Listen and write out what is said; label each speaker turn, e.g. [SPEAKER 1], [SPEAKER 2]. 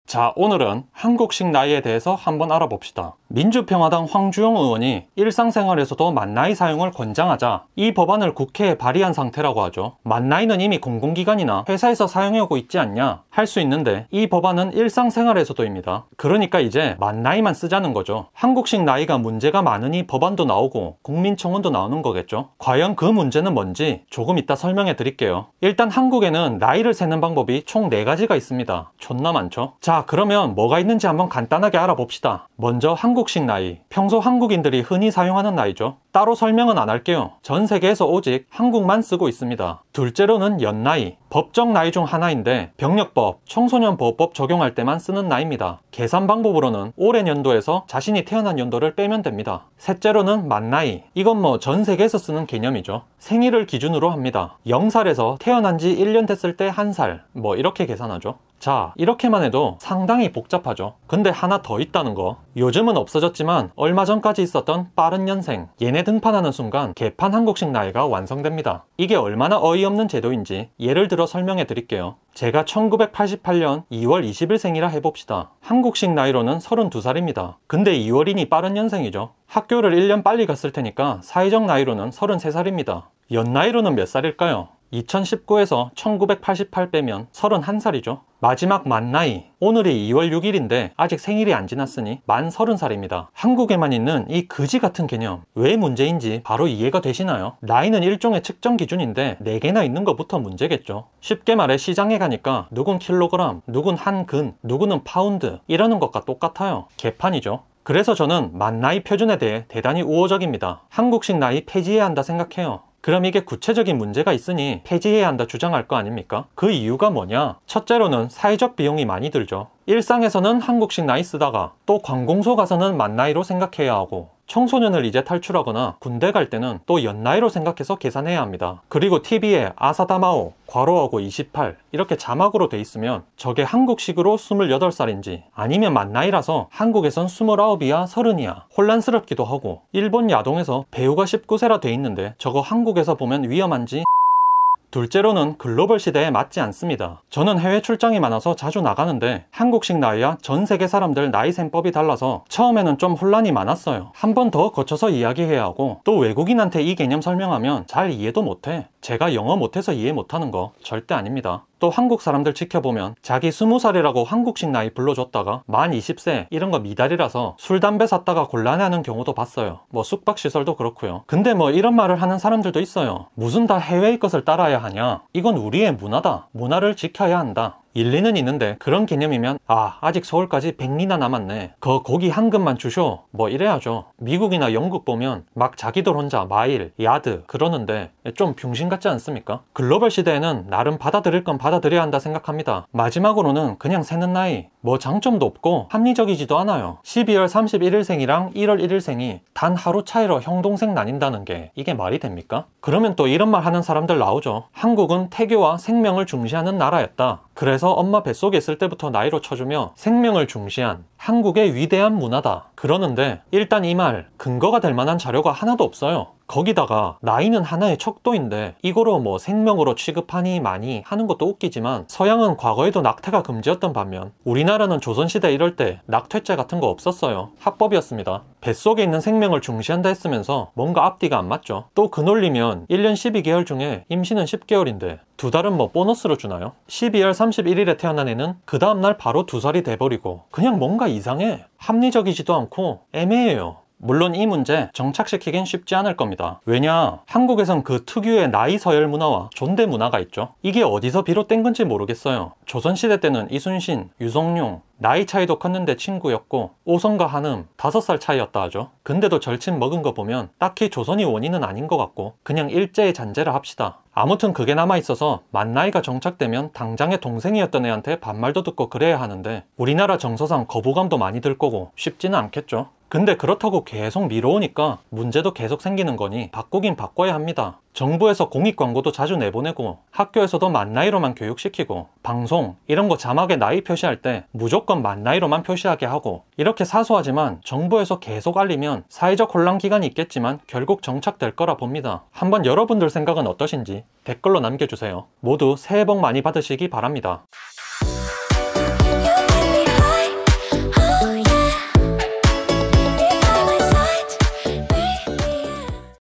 [SPEAKER 1] 자, 오늘은 한국식 나이에 대해서 한번 알아봅시다. 민주평화당 황주영 의원이 일상생활에서도 만나이 사용을 권장하자 이 법안을 국회에 발의한 상태라고 하죠. 만나이는 이미 공공기관이나 회사에서 사용하고 있지 않냐 할 수 있는데 이 법안은 일상생활에서도입니다. 그러니까 이제 만나이만 쓰자는 거죠. 한국식 나이가 문제가 많으니 법안도 나오고 국민청원도 나오는 거겠죠. 과연 그 문제는 뭔지 조금 이따 설명해 드릴게요. 일단 한국에는 나이를 세는 방법이 총 4가지가 있습니다. 존나 많죠. 자, 그러면 뭐가 있는지 한번 간단하게 알아봅시다. 먼저 한국식 나이, 평소 한국인들이 흔히 사용하는 나이죠. 따로 설명은 안 할게요. 전 세계에서 오직 한국만 쓰고 있습니다. 둘째로는 연나이, 법정 나이 중 하나인데 병력법, 청소년보호법 적용할 때만 쓰는 나이입니다. 계산 방법으로는 올해 연도에서 자신이 태어난 연도를 빼면 됩니다. 셋째로는 만나이, 이건 뭐 전 세계에서 쓰는 개념이죠. 생일을 기준으로 합니다. 0살에서 태어난 지 1년 됐을 때 1살, 뭐 이렇게 계산하죠. 자, 이렇게만 해도 상당히 복잡하죠. 근데 하나 더 있다는 거. 요즘은 없어졌지만 얼마 전까지 있었던 빠른 연생, 얘네 등판하는 순간 개판 한국식 나이가 완성됩니다. 이게 얼마나 어이없는 제도인지 예를 들어 설명해 드릴게요. 제가 1988년 2월 20일생이라 해봅시다. 한국식 나이로는 32살입니다. 근데 2월이니 빠른 연생이죠. 학교를 1년 빨리 갔을 테니까 사회적 나이로는 33살입니다. 연나이로는 몇 살일까요? 2019에서 1988 빼면 31살이죠. 마지막 만나이, 오늘이 2월 6일인데 아직 생일이 안 지났으니 만 30살입니다. 한국에만 있는 이 그지 같은 개념, 왜 문제인지 바로 이해가 되시나요? 나이는 일종의 측정 기준인데 4개나 있는 것부터 문제겠죠. 쉽게 말해 시장에 가니까 누군 킬로그램, 누군 한근, 누구는 파운드 이러는 것과 똑같아요. 개판이죠. 그래서 저는 만나이 표준에 대해 대단히 우호적입니다. 한국식 나이 폐지해야 한다 생각해요. 그럼 이게 구체적인 문제가 있으니 폐지해야 한다 주장할 거 아닙니까? 그 이유가 뭐냐? 첫째로는 사회적 비용이 많이 들죠. 일상에서는 한국식 나이 쓰다가 또 관공서 가서는 만나이로 생각해야 하고 청소년을 이제 탈출하거나 군대 갈 때는 또 연나이로 생각해서 계산해야 합니다. 그리고 TV에 아사다마오, 괄호하고 28 이렇게 자막으로 돼 있으면 저게 한국식으로 28살인지 아니면 만나이라서 한국에선 29이야 30이야 혼란스럽기도 하고, 일본 야동에서 배우가 19세라 돼 있는데 저거 한국에서 보면 위험한지. 둘째로는 글로벌 시대에 맞지 않습니다. 저는 해외 출장이 많아서 자주 나가는데 한국식 나이와 전 세계 사람들 나이 셈법이 달라서 처음에는 좀 혼란이 많았어요. 한 번 더 거쳐서 이야기해야 하고, 또 외국인한테 이 개념 설명하면 잘 이해도 못해. 제가 영어 못해서 이해 못하는 거 절대 아닙니다. 또 한국 사람들 지켜보면 자기 20살이라고 한국식 나이 불러줬다가 만 20세 이런 거 미달이라서 술 담배 샀다가 곤란해하는 경우도 봤어요. 뭐 숙박시설도 그렇고요. 근데 뭐 이런 말을 하는 사람들도 있어요. 무슨 다 해외의 것을 따라야 하냐, 이건 우리의 문화다, 문화를 지켜야 한다. 일리는 있는데 그런 개념이면 아직 서울까지 100리나 남았네, 거기 한금만 주쇼, 뭐 이래야죠. 미국이나 영국 보면 막 자기들 혼자 마일, 야드 그러는데 좀 병신 같지 않습니까? 글로벌 시대에는 나름 받아들일 건 받아들여야 한다 생각합니다. 마지막으로는 그냥 세는 나이, 뭐 장점도 없고 합리적이지도 않아요. 12월 31일생이랑 1월 1일생이 단 하루 차이로 형 동생 나뉜다는 게 이게 말이 됩니까? 그러면 또 이런 말 하는 사람들 나오죠. 한국은 태교와 생명을 중시하는 나라였다. 그래서 엄마 뱃속에 있을 때부터 나이로 쳐주며 생명을 중시한 한국의 위대한 문화다 그러는데, 일단 이 말 근거가 될 만한 자료가 하나도 없어요. 거기다가 나이는 하나의 척도인데 이거로 뭐 생명으로 취급하니 많이 하는 것도 웃기지만, 서양은 과거에도 낙태가 금지였던 반면 우리나라는 조선시대 이럴 때 낙태죄 같은 거 없었어요. 합법이었습니다. 뱃속에 있는 생명을 중시한다 했으면서 뭔가 앞뒤가 안 맞죠. 또 그 논리면 1년 12개월 중에 임신은 10개월인데 2달은 뭐 보너스로 주나요? 12월 31일에 태어난 애는 그 다음날 바로 2살이 돼버리고 그냥 뭔가 이상해. 합리적이지도 않고 애매해요. 물론 이 문제 정착시키긴 쉽지 않을 겁니다. 왜냐, 한국에선 그 특유의 나이 서열 문화와 존대 문화가 있죠. 이게 어디서 비롯된 건지 모르겠어요. 조선시대 때는 이순신, 유성룡 나이 차이도 컸는데 친구였고, 오성과 한음 5살 차이였다 하죠. 근데도 절친 먹은 거 보면 딱히 조선이 원인은 아닌 것 같고 그냥 일제의 잔재를 합시다. 아무튼 그게 남아있어서 만나이가 정착되면 당장의 동생이었던 애한테 반말도 듣고 그래야 하는데 우리나라 정서상 거부감도 많이 들 거고 쉽지는 않겠죠. 근데 그렇다고 계속 미뤄오니까 문제도 계속 생기는 거니 바꾸긴 바꿔야 합니다. 정부에서 공익 광고도 자주 내보내고 학교에서도 만 나이로만 교육시키고 방송 이런 거 자막에 나이 표시할 때 무조건 만 나이로만 표시하게 하고, 이렇게 사소하지만 정부에서 계속 알리면 사회적 혼란 기간이 있겠지만 결국 정착될 거라 봅니다. 한번 여러분들 생각은 어떠신지 댓글로 남겨주세요. 모두 새해 복 많이 받으시기 바랍니다.